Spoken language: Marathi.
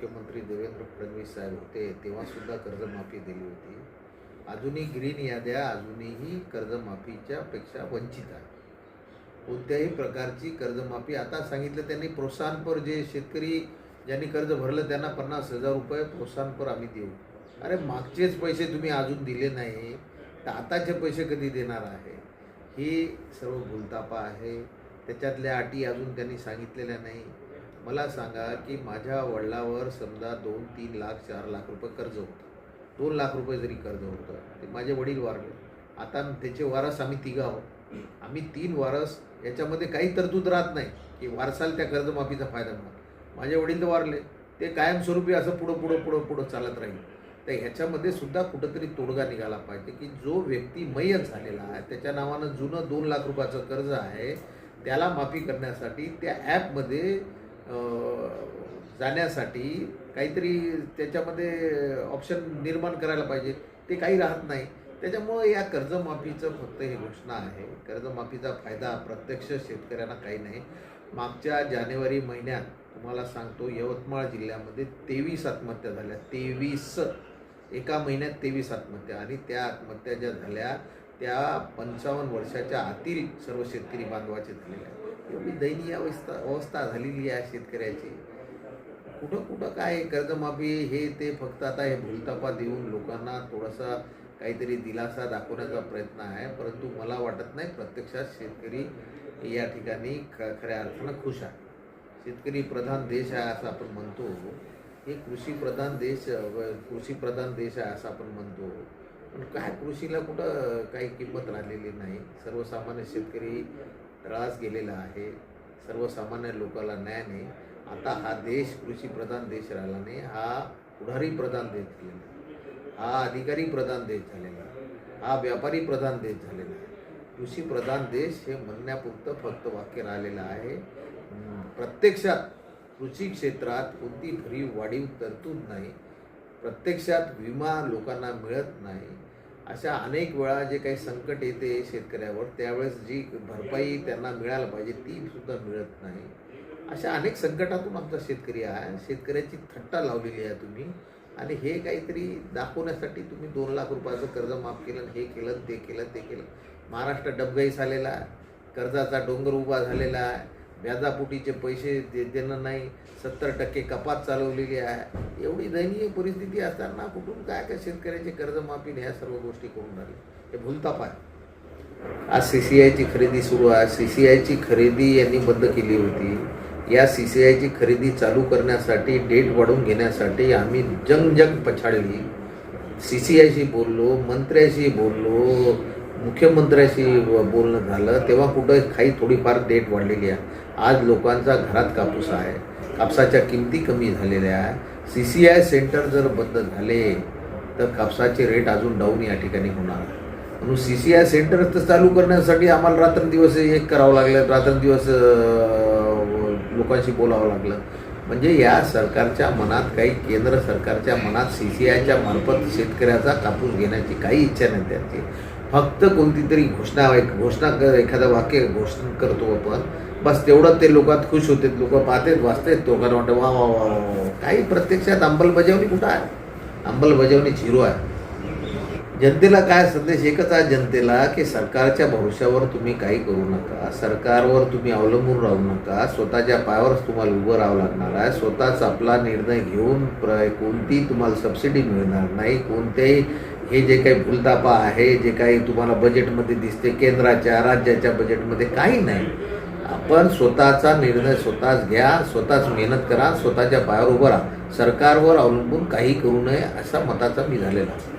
मुख्यमंत्री देवेंद्र फडणवीस साहेब होते तेव्हा सुद्धा कर्जमाफी दिली होती. अजूनही ग्रीन याद्या अजूनही कर्जमाफीच्या पेक्षा वंचित आहे. कोणत्याही प्रकारची कर्जमाफी आता सांगितलं त्यांनी प्रोत्साहनपर जे शेतकरी ज्यांनी कर्ज भरलं त्यांना 50,000 रुपये प्रोत्साहनपर आम्ही देऊ. अरे मागचेच पैसे तुम्ही अजून दिले नाही तर आताचे पैसे कधी देणार आहे? ही सर्व भूलथापा आहे. त्याच्यातल्या अटी अजून त्यांनी सांगितलेल्या नाही. मला सांगा की माझ्या वडिलावर समजा 2-3 लाख 4 लाख रुपये कर्ज होतं. 2 लाख रुपये जरी कर्ज होतं ते माझे वडील वारले. आता त्याचे वारस आम्ही 3 आहोत. आम्ही 3 वारस याच्यामध्ये काही तरतूद राहत नाही की वारसाला त्या कर्जमाफीचा फायदा मिळणार. माझे वडील तर वारले, ते कायमस्वरूपी असं पुढं चालत राहील. तर ह्याच्यामध्ये सुद्धा कुठंतरी तोडगा निघाला पाहिजे की जो व्यक्ती मयत झालेला आहे त्याच्या नावानं जुनं 2 लाख रुपयाचं कर्ज आहे त्याला माफी करण्यासाठी त्या ॲपमध्ये जाण्यासाठी काहीतरी त्याच्यामध्ये ऑप्शन निर्माण करायला पाहिजे. ते काही राहत नाही. त्याच्यामुळं या कर्जमाफीचं फक्त ही घोषणा आहे. कर्जमाफीचा फायदा प्रत्यक्ष शेतकऱ्यांना काही नाही. मागच्या जानेवारी महिन्यात तुम्हाला सांगतो यवतमाळ जिल्ह्यामध्ये 23 आत्महत्या झाल्या. 23 एका महिन्यात 23 आत्महत्या. आणि त्या आत्महत्या ज्या झाल्या त्या 55 वर्षाच्या आतील सर्व शेतकरी बांधवाचे झालेल्या आहेत. एवढी दयनीय अवस्था झालेली आहे शेतकऱ्याची. कुठं काय कर्जमाफी हे ते फक्त आता हे भूलथापा देऊन लोकांना थोडासा काहीतरी दिलासा दाखवण्याचा प्रयत्न आहे. परंतु मला वाटत नाही प्रत्यक्षात शेतकरी या ठिकाणी खऱ्या अर्थानं खुश आहे. शेतकरी प्रधान देश आहे असं आपण म्हणतो. हे कृषी प्रधान देश आहे असं आपण म्हणतो. पण काय कृषीला कुठं काही किंमत राहिलेली नाही. सर्वसामान्य शेतकरी त्रास गेलेला आहे. सर्वसामान्य लोकांना न्याय नाही. आता हा देश कृषीप्रधान देश राहिला नाही. हा पुढारी प्रधान देश झालेला आहे. हा अधिकारी प्रधान देश झालेला आहे. हा व्यापारी प्रधान देश झालेला आहे. कृषीप्रधान देश हे म्हणण्यापुरतं फक्त वाक्य राहिलेलं आहे. प्रत्यक्षात कृषी क्षेत्रात कोणती भरीव वाढीव तरतूद नाही. प्रत्यक्षात विमा लोकांना मिळत नाही. अशा अनेक वेळा जे काही संकट येते शेतकऱ्यावर त्यावेळेस जी भरपाई त्यांना मिळायला पाहिजे ती सुद्धा मिळत नाही. अशा अनेक संकटातून आमचा शेतकरी आहे. शेतकऱ्याची थट्टा लावलेली आहे तुम्ही. आणि हे काहीतरी दाखवण्यासाठी तुम्ही 2 लाख रुपयाचं कर्ज माफ केलं, हे केलं ते केलं. महाराष्ट्र डबघाईस आलेला आहे. कर्जाचा डोंगर उभा झालेला आहे. व्याजापोटीचे पैसे देणं नाही. 70% कपात चालवलेली आहे. एवढी दयनीय परिस्थिती असताना कुठून काय शेतकऱ्याचे कर्जमाफी ह्या सर्व गोष्टी करून राहिले. हे भूलथाप आहे. आज CCIची खरेदी सुरू आहे. CCIची खरेदी यांनी बंद केली होती. या CCIची खरेदी चालू करण्यासाठी डेट वाढवून घेण्यासाठी आम्ही जंग पछाडली. CCIशी बोललो, मंत्र्याशी बोललो, मुख्यमंत्र्याशी बोलणं झालं तेव्हा कुठं काही थोडीफार डेट वाढलेली आहे. आज लोकांचा घरात कापूस आहे. कापसाच्या किमती कमी झालेल्या आहे. CCI सेंटर जर बंद झाले तर कापसाचे रेट अजून डाऊन या ठिकाणी होणार. म्हणून CCI सेंटर तर चालू करण्यासाठी आम्हाला रात्रंदिवस एक करावं लागलं. रात्रंदिवस लोकांशी बोलावं लागलं. म्हणजे या सरकारच्या मनात काही केंद्र सरकारच्या मनात CCIच्या मार्फत शेतकऱ्याचा कापूस घेण्याची काही इच्छा नाही त्यांची. फक्त कोणती तरी घोषणा एखादं वाक्य घोषणा करतो आपण बस तेवढं ते लोकात खुश होते. लोक पाहतेत वाचतेत लोकांना वाटतं वा वा वा वा. काही प्रत्यक्षात अंमलबजावणी कुठं आहे? अंमलबजावणी 0 आहे. जनतेला काय संदेश एकच आहे जनतेला की सरकारच्या भरोश्यावर तुम्ही काही करू नका. सरकारवर तुम्ही अवलंबून राहू नका. स्वतःच्या पायावरच तुम्हाला उभं राहावं लागणार आहे. स्वतःच आपला निर्णय घेऊन कोणती तुम्हाला सबसिडी मिळणार नाही. कोणत्याही हे जे काही भूलथापा आहे जे काही तुम्हाला बजेटमध्ये दिसते केंद्राच्या राज्याच्या बजेटमध्ये काही नाही. आपण स्वतःचा निर्णय स्वतःच घ्या. स्वतःच मेहनत करा. स्वतःच्या पायावर उभं राहा. सरकारवर अवलंबून काही करू नये असा मताचा मी झालेला आहे.